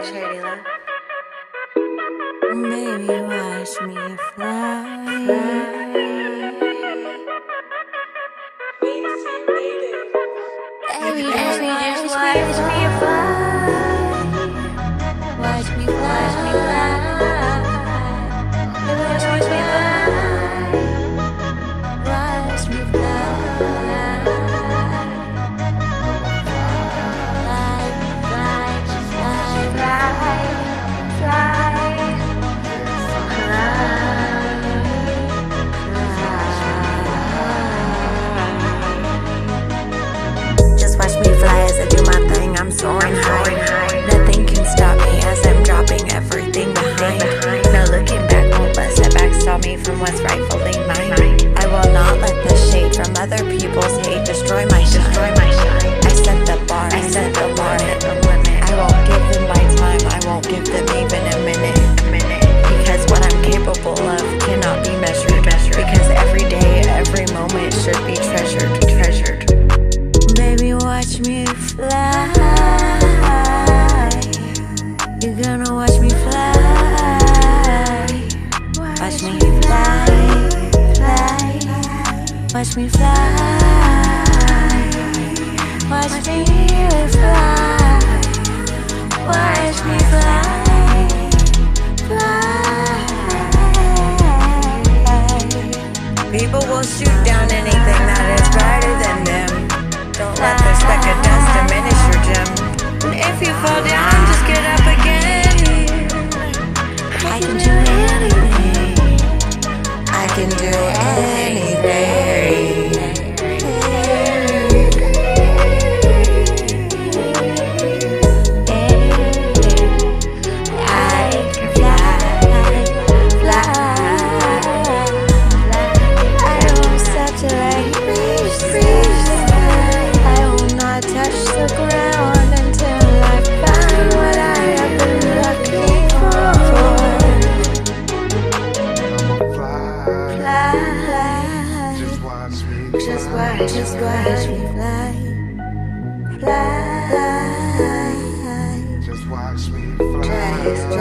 Charity Love. Baby, watch me fly. Baby, just watch me fly. Watch me fly. Just watch me fly. Watch me I'm soaring high. Nothing can stop me as I'm dropping everything behind. No looking back, won't let setbacks stop me from what's rightfully mine. I will not let the shade from other people's hate destroy my shine. I set the bar, I set the limit. I won't give them my time, I won't give them even a minute. Because what I'm capable of cannot be measured. Because every day, every moment should be treasured. Baby, watch me fly. You're gonna watch me fly. Watch me fly. Watch me fly. Watch me fly. Watch me fly. People will shoot down anything that is brighter than them. Don't let the speck of dust diminish your gem. And if you fall down, just get up again. I can do anything. I can do anything. I can fly. I won't stop till I reach. Touch the ground until I find what I have been looking for. Fly. Just watch me fly. Just watch me fly.